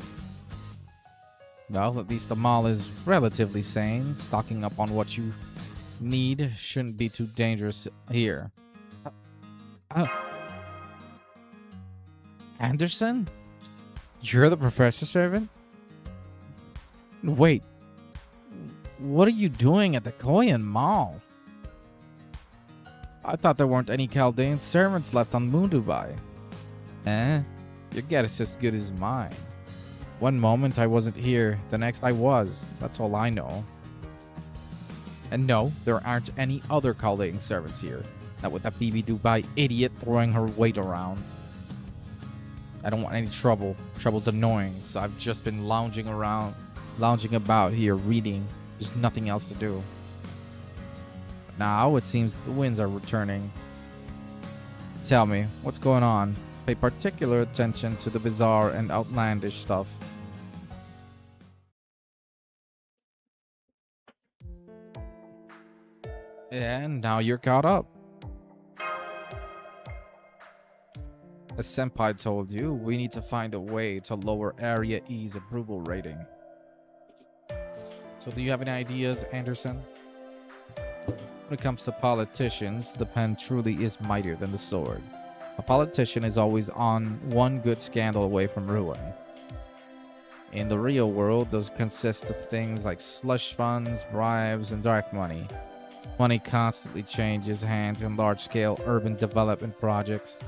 Well, at least the mall is relatively sane. Stocking up on what you need shouldn't be too dangerous here. Anderson? You're the Professor Servant? Wait. What are you doing at the Koyan Mall? I thought there weren't any Chaldean servants left on Moon Dubai. Your guess is as good as mine. One moment I wasn't here, the next I was. That's all I know. And no, there aren't any other Chaldean servants here. Not with that BB Dubai idiot throwing her weight around. I don't want any trouble. Trouble's annoying, so I've just been lounging about here reading. There's nothing else to do. But now it seems the winds are returning. Tell me, what's going on? Pay particular attention to the bizarre and outlandish stuff. Yeah, And now you're caught up. As Senpai told you, we need to find a way to lower Area E's approval rating. So do you have any ideas, Anderson? When it comes to politicians, the pen truly is mightier than the sword. A politician is always on one good scandal away from ruin. In the real world, those consist of things like slush funds, bribes, and dark money. Money constantly changes hands in large-scale urban development projects.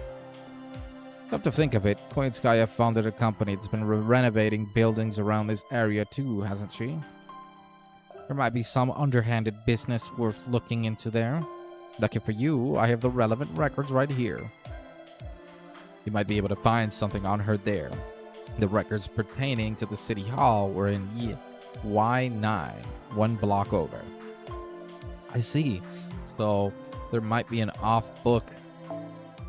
Come to think of it, Koinskaya founded a company that's been renovating buildings around this area too, hasn't she? There might be some underhanded business worth looking into there. Lucky for you, I have the relevant records right here. You might be able to find something on her there. The records pertaining to the city hall were in Y9, one block over. I see. So there might be an off-book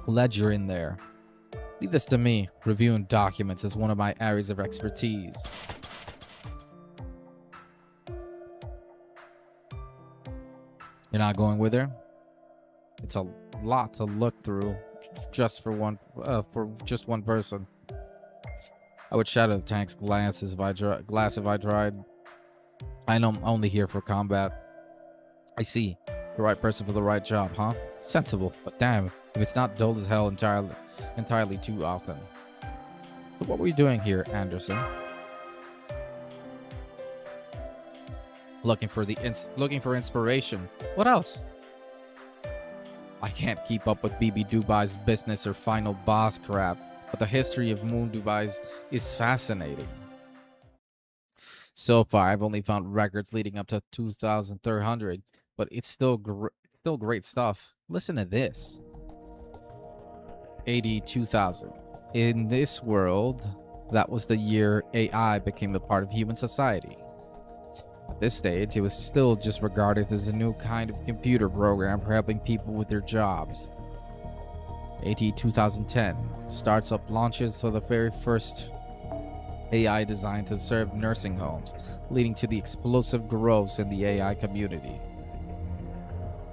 ledger in there. Leave this to me. Reviewing documents is one of my areas of expertise. You're not going with her? It's a lot to look through just for one person. I would shatter the tank's glass if I tried. I know I'm only here for combat. I see. The right person for the right job, huh? Sensible, but damn, if it's not dull as hell entirely too often. But what were you doing here, Anderson? Looking for inspiration. What else? I can't keep up with BB Dubai's business or final boss crap, but the history of Moon Dubai's is fascinating. So far, I've only found records leading up to 2300, but it's still great stuff. Listen to this. AD 2000. In this world, that was the year AI became a part of human society. At this stage, it was still just regarded as a new kind of computer program for helping people with their jobs. AD 2010 starts up launches for the very first AI designed to serve nursing homes, leading to the explosive growth in the AI community.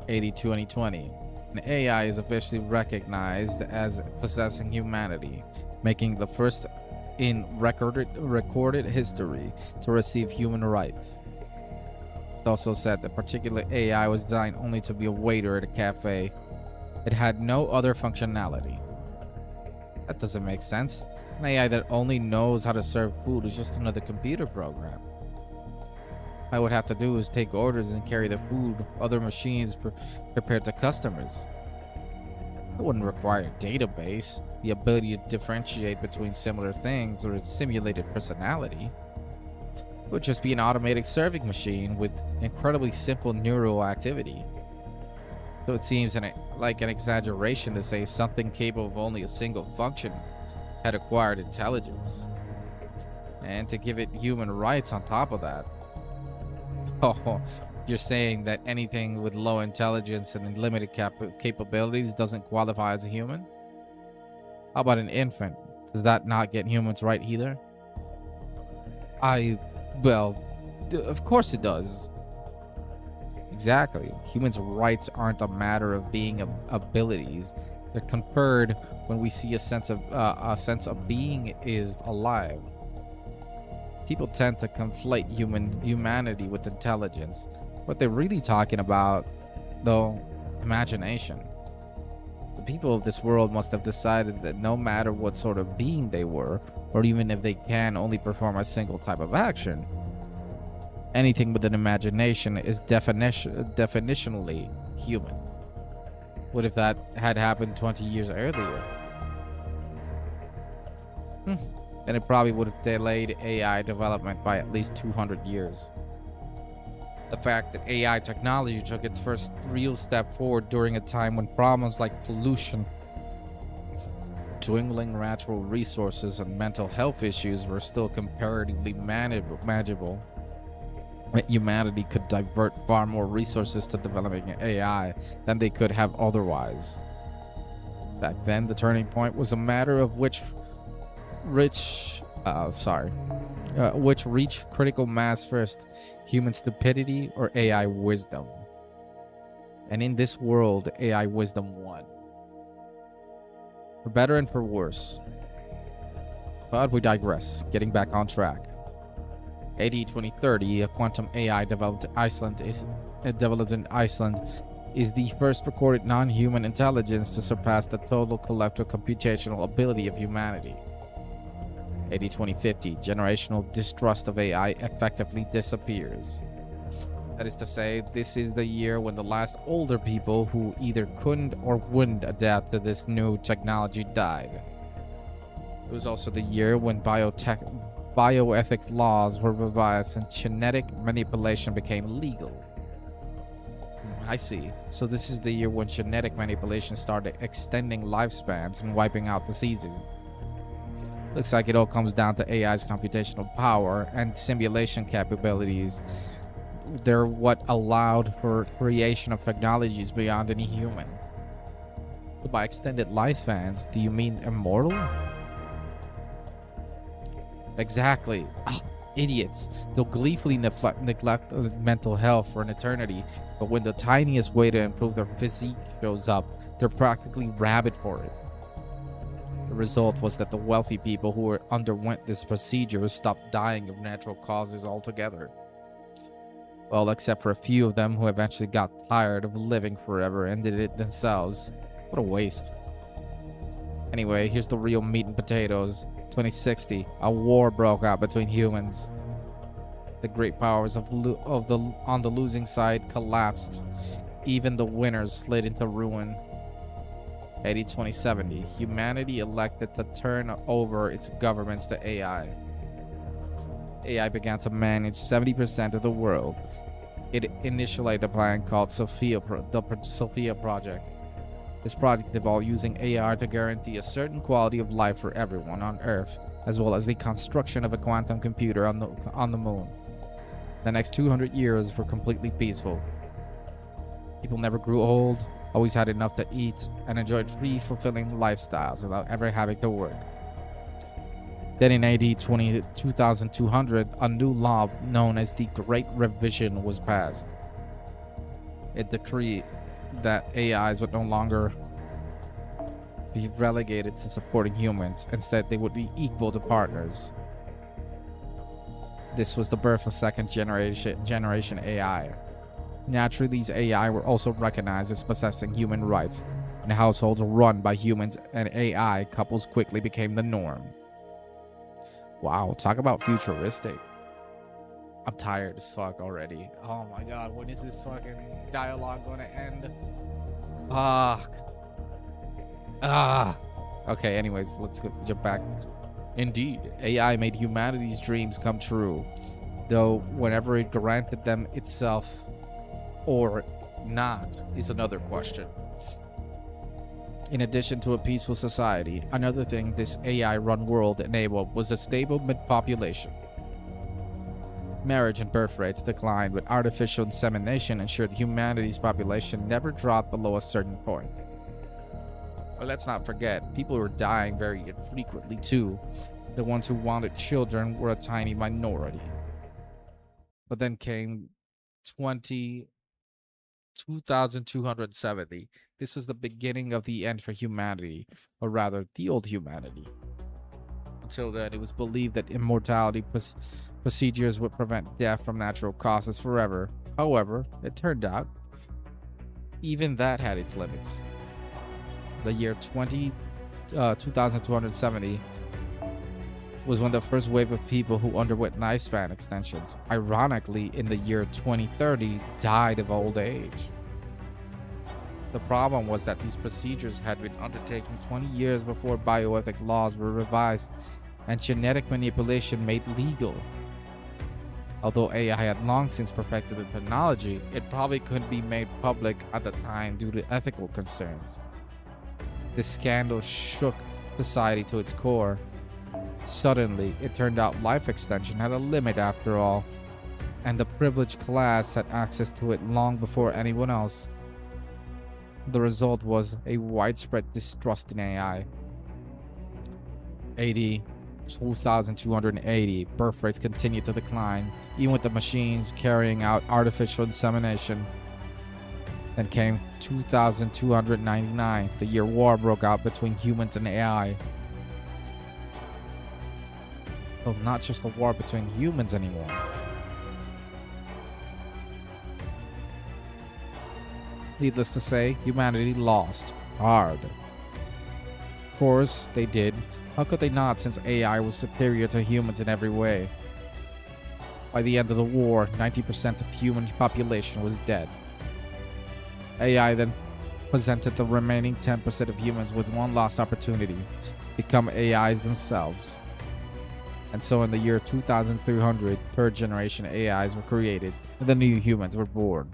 AD 2020, an AI is officially recognized as possessing humanity, making the first in recorded history to receive human rights. It also said the particular AI was designed only to be a waiter at a cafe. It had no other functionality. That doesn't make sense. An AI that only knows how to serve food is just another computer program. All I would have to do is take orders and carry the food other machines prepared to customers. It wouldn't require a database, the ability to differentiate between similar things, or a simulated personality. It would just be an automated serving machine with incredibly simple neural activity. So it seems like an exaggeration to say something capable of only a single function had acquired intelligence. And to give it human rights on top of that. Oh, you're saying that anything with low intelligence and limited capabilities doesn't qualify as a human? How about an infant? Does that not get humans right either? Well, of course it does. Exactly. Humans' rights aren't a matter of being abilities. They're conferred when we see a sense of being is alive. People tend to conflate humanity with intelligence. What they're really talking about, though, imagination. The people of this world must have decided that no matter what sort of being they were, or even if they can only perform a single type of action, anything with an imagination is definitionally human. What if that had happened 20 years earlier? Then it probably would have delayed AI development by at least 200 years. The fact that AI technology took its first real step forward during a time when problems like pollution, dwindling natural resources, and mental health issues were still comparatively manageable, humanity could divert far more resources to developing AI than they could have otherwise. Back then, the turning point was a matter of which reach critical mass first, human stupidity or AI wisdom. And in this world, AI wisdom won. For better and for worse. But we digress, getting back on track. AD 2030, a quantum AI developed in Iceland is the first recorded non-human intelligence to surpass the total collective computational ability of humanity. AD 2050, generational distrust of AI effectively disappears. That is to say, this is the year when the last older people who either couldn't or wouldn't adapt to this new technology died. It was also the year when bioethics laws were revised and genetic manipulation became legal. I see. So this is the year when genetic manipulation started extending lifespans and wiping out diseases. Looks like it all comes down to AI's computational power and simulation capabilities. They're what allowed for creation of technologies beyond any human. So by extended lifespans, do you mean immortal? Exactly. Oh, idiots. They'll gleefully neglect mental health for an eternity, but when the tiniest way to improve their physique shows up, they're practically rabid for it. The result was that the wealthy people who underwent this procedure stopped dying of natural causes altogether. Well, except for a few of them who eventually got tired of living forever and did it themselves. What a waste. Anyway, here's the real meat and potatoes. 2060, a war broke out between humans. The great powers on the losing side collapsed. Even the winners slid into ruin. AD 2070, humanity elected to turn over its governments to AI. AI began to manage 70% of the world. It initiated a plan called the Sophia Project. This project involved using AI to guarantee a certain quality of life for everyone on Earth, as well as the construction of a quantum computer on the moon. The next 200 years were completely peaceful. People never grew old, always had enough to eat, and enjoyed free, fulfilling lifestyles without ever having to work. Then in AD 2200, a new law known as the Great Revision was passed. It decreed that AIs would no longer be relegated to supporting humans. Instead, they would be equal to partners. This was the birth of second generation AI. Naturally, these AI were also recognized as possessing human rights, and households run by humans and AI couples quickly became the norm. Wow, talk about futuristic. I'm tired as fuck already. Oh my god, when is this fucking dialogue gonna end? Okay, anyways, let's jump back. Indeed, AI made humanity's dreams come true, though whenever it granted them itself or not is another question. In addition to a peaceful society, another thing this AI-run world enabled was a stable mid-population. Marriage and birth rates declined, but artificial insemination ensured humanity's population never dropped below a certain point. But let's not forget, people were dying very infrequently too. The ones who wanted children were a tiny minority. But then came 2270. This was the beginning of the end for humanity, or rather, the old humanity. Until then, it was believed that immortality procedures would prevent death from natural causes forever. However, it turned out even that had its limits. The year 2270 was when the first wave of people who underwent lifespan extensions, ironically in the year 2030, died of old age. The problem was that these procedures had been undertaken 20 years before bioethic laws were revised and genetic manipulation made legal. Although AI had long since perfected the technology, it probably couldn't be made public at the time due to ethical concerns. This scandal shook society to its core. Suddenly, it turned out life extension had a limit after all, and the privileged class had access to it long before anyone else. The result was a widespread distrust in AI. AD 2280, birth rates continued to decline, even with the machines carrying out artificial insemination. Then came 2299, the year war broke out between humans and AI. So not just a war between humans anymore. Needless to say, humanity lost hard. Of course, they did. How could they not, since AI was superior to humans in every way? By the end of the war, 90% of human population was dead. AI then presented the remaining 10% of humans with one last opportunity: become AIs themselves. And so in the year 2300, third generation AIs were created, and the new humans were born.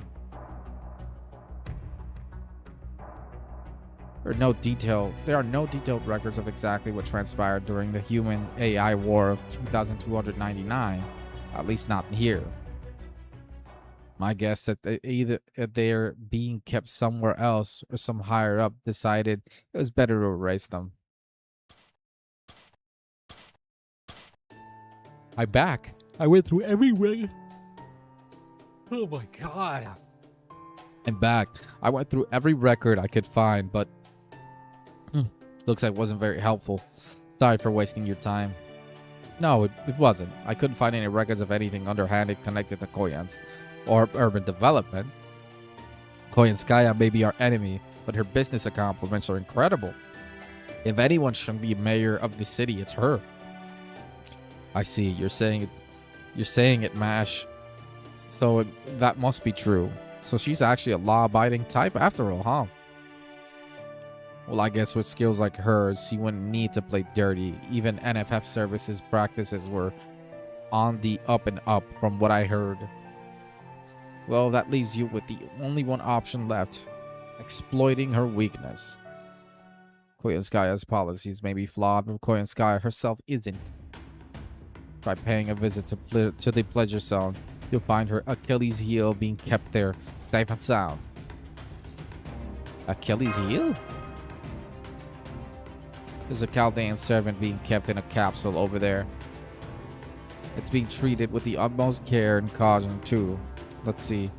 There are no detailed records of exactly what transpired during the human AI war of 2299, at least not here. My guess that they're being kept somewhere else, or some higher up decided it was better to erase them. I'm back. I went through everywhere. Oh my god. I'm back. I went through every record I could find, but looks like it wasn't very helpful. Sorry for wasting your time. No, it wasn't. I couldn't find any records of anything underhanded connected to Koyan's or urban development. Koyanskaya may be our enemy, but her business accomplishments are incredible. If anyone should be mayor of the city, it's her. I see. You're saying it, Mash. So that must be true. So she's actually a law-abiding type after all, huh? Well, I guess with skills like hers, she wouldn't need to play dirty. Even NFF services practices were on the up and up from what I heard. Well, that leaves you with the only one option left: exploiting her weakness. Koyanskaya's policies may be flawed, but Koyanskaya herself isn't. Try paying a visit to the pleasure zone. You'll find her Achilles heel being kept there, safe and sound. Achilles heel? There's a Chaldean servant being kept in a capsule over there. It's being treated with the utmost care and caution too. Let's see.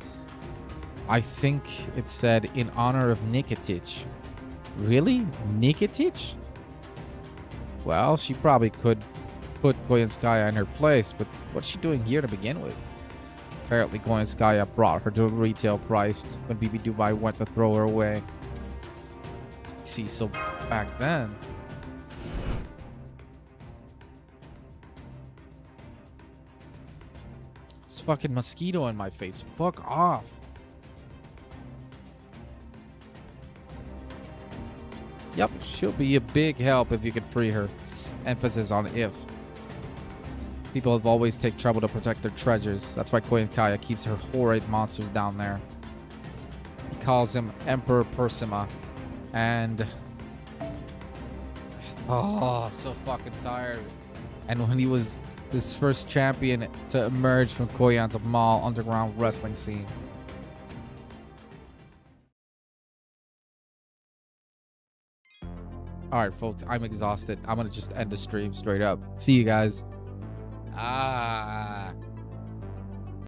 I think it said in honor of Nikitich. Really? Nikitich? Well, she probably could put Koyanskaya in her place, but what's she doing here to begin with? Apparently Koyanskaya brought her to the retail price when BB Dubai went to throw her away. See, so back then... This fucking mosquito in my face. Fuck off. Yep, she'll be a big help if you can free her. Emphasis on if. People have always taken trouble to protect their treasures. That's why Koyankaya keeps her horrid monsters down there. He calls him Emperor Persima. And... oh, so fucking tired. And when he was this first champion to emerge from Koyan's Mall underground wrestling scene. Alright, folks, I'm exhausted. I'm gonna just end the stream straight up. See you guys. Ah.